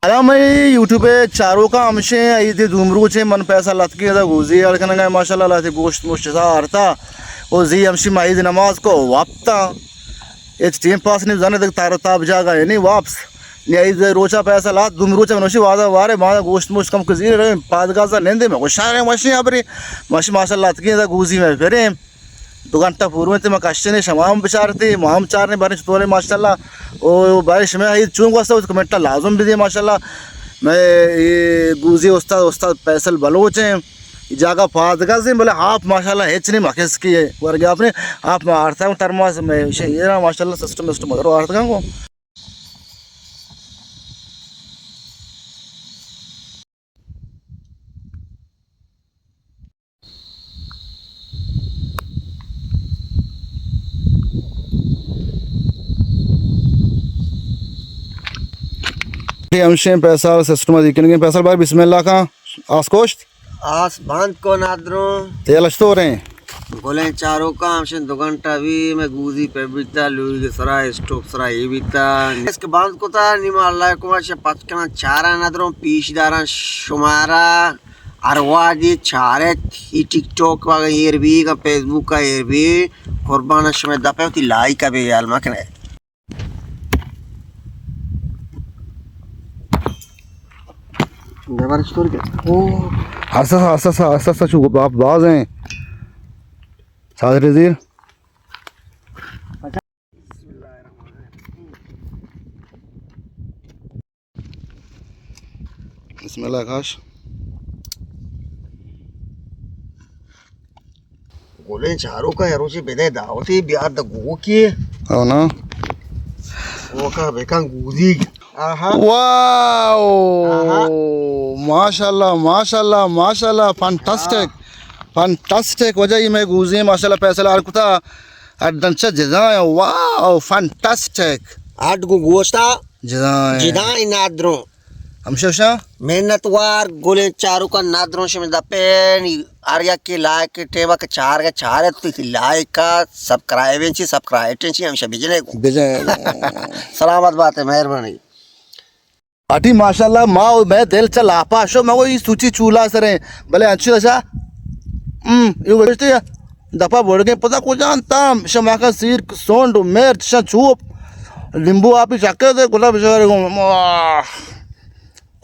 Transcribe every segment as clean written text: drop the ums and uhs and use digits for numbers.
अला मैं यूट्यूब पे चारों का हमशे इथे दुमरू छे मन पैसा लतके दा गुजी अड़कन माशाल्लाह लाते गोश्त मोश्त सारता ओ जी हमशी माइद नमाज को वापता इस टाइम पास नहीं जाने तक तार ताब जागा है नहीं वापस नहीं रोचा पैसा ला दुमरूचा नोशी वादा वारे मादा गोश्त मोश्त कम कजीर रहे पादगाजा लेंदे में खुशारे मशी अबरे मशी माशाल्लाह लतके दा गुजी में फिरे 2 घंटा पूर्व में कश्चने शमाम बिचारते माम चार ने बारिश तोले माशाल्लाह ओ बारिश में आई चूंग वास्ता उस कमेंट लाजम भी दिए माशाल्लाह मैं ये गुजी उस्ताद उस्ताद फैसल बलोच हैं जागा फादगा से बोले आप माशाल्लाह हेच नहीं मखस की है वर्ग आपने आप मारता हूँ तरमास में ये ना माशाल्लाह सिस्टम सिस्टम मगर आरता को हमशे पैसा सिस्टम दिखने पैसा बार बिस्मिल्लाह का आसकोश्त आस बांध को नादरो तेल तो रहे हैं बोले चारों का हमशे 2 घंटा भी मैं गुजी पे बीता लुई के सराय स्टॉप सराय ये बीता इसके बांध को था निमा अल्लाह को माशे पचकना चारा नादरो पीशदारा शुमारा अरवादी चारे ही टिकटॉक वाला ये भी का फेसबुक का ये भी कुर्बान शमे दपे होती लाइक का भी यार मकने बारिश कर के ओ हसा चुप आप बाज हैं सादर रजीर बिस्मिल्लाह खाश बोले चारों का यारों से बेदे दावती बिहार द गो की हो ना वो का बेका गुजी वाओ माशाल्लाह माशाल्लाह माशाल्लाह फैंटास्टिक फैंटास्टिक वजह ये मैं गुजी माशाल्लाह पैसा लार कुता अडंचा जजाया वाओ फैंटास्टिक 8 गो गोश्ता जजाया जिदा नादरो हमशा मेहनतवार गोले चारों का नादरों से मिलता पेन आर्या के लायक के टेवा के चार तो लाइक का सब्सक्राइब हमशा भेजने को सलामत बात है मेहरबानी आठी माशाल्लाह माँ मैं दिल चला पाशो मैं वो सूची चूल्हा सरे भले अच्छी अच्छा ये बेचते हैं दफा बढ़ गए पता को जानता शमा का सिर सोंड मिर्च चूप नींबू आप ही चाके दे गुलाब बेचारे को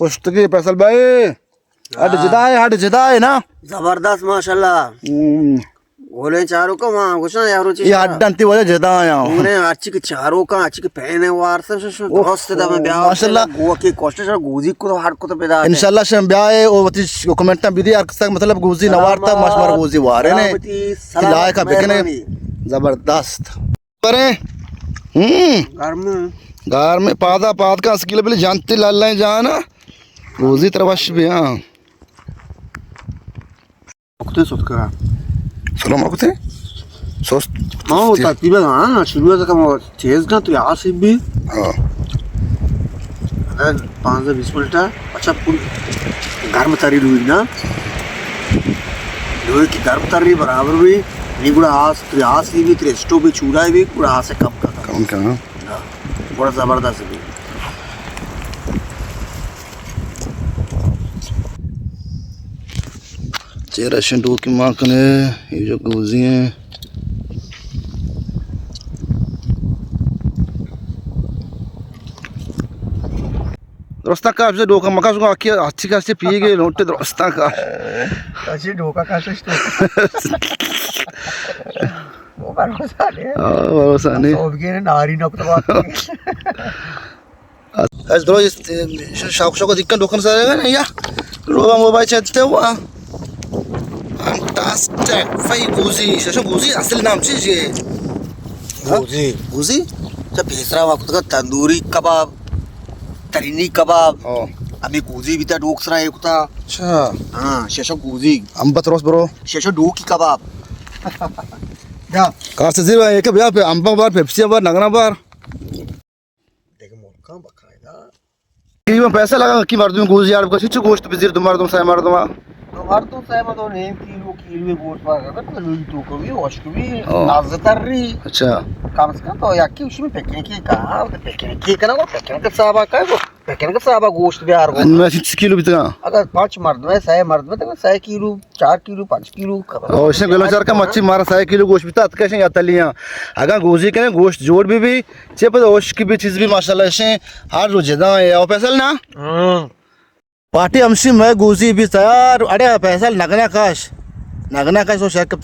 कुश्त की फैसल भाई हट जिदा है ना जबरदस्त माशाल्लाह बोले चारों का वहाँ कुछ ना यारों ये अड्डंती वजह जिदा आया उन्हें अच्छी के चारों का अच्छी के पहने वार सब दोस्त दा मैं ब्याह माशाल्लाह गोवा की कोशिश गुजी को तो हार्ड को तो पैदा इंशाल्लाह शम ब्याह है और वती कमेंट में भी यार मतलब गुजी नवारता मशवर गुजी वारे ने लायक का बेकने जबरदस्त करे घर में पाद का स्किल बले जानते लाल जाना गुजी तरवश भी हां वक्त सुत का सलाम आकुते सोस मां होता तीबे हां शुरू से कम चेज ना तो यहाँ से भी हां 5 से 20 मिनट अच्छा पूरी गर्म तरी हुई ना लोहे की गर्म तरी बराबर भी नहीं गुड़ा आस भी तेरे स्टोव भी चूल्हा भी पूरा आस से कम का बड़ा जबरदस्त भी रशियन टू की माँ कने ये जो गुजी हैं दोस्ता का आपसे डोका मका सुगा आखिर अच्छी खासी पी गए लोटे दोस्ता का अच्छी डोका का सिस्टम वो भरोसा नहीं सब के नारी नक तो बात आज दो इस शाक दिक्कत डोकन से आएगा ना या रोबा मोबाइल चलते हुआ फैंटास्टिक फाई गुजी शशो गुजी असल नाम चीज ये गुजी जब भेसरा वक्त का तंदूरी कबाब तरीनी कबाब अभी गुजी भी था डोकसरा एक था अच्छा हां शशो गुजी अंबत रोस ब्रो शशो डोकी कबाब या कार से जीवा एक ब्याह पे अंबा बार पेप्सी बार नगना बार देख मोरका बकायदा की में पैसा लगा की मार दूं गुजी यार को छिचु गोश्त बिजिर तुम्हार तुम साय मार दूंगा हर तो सहमत हो नहीं किलो गोश्त पार करता तो लुई तो कभी वॉश कभी नाजतर रही अच्छा कम से कम तो यार की उसमें पैकिंग की कहा तो पैकिंग की करना वो पैकिंग का साहब का वो पैकेट का साहब गोश्त भी आ रहा मैं 6 किलो बितना अगर 5 मर्द में 6 मर्द में तो 6 किलो 4 किलो 5 किलो और इसने गलो चार का मच्छी मारा 6 किलो गोश्त बिता कैसे आता लिया अगर गोजी के गोश्त जोड़ भी चेप ओश की भी चीज भी माशाल्लाह ऐसे हर रोज ज्यादा है और पैसा ना पार्टी हमसी मैं गोजी भी तैयार अरे पैसा नगना काश वो शायद कब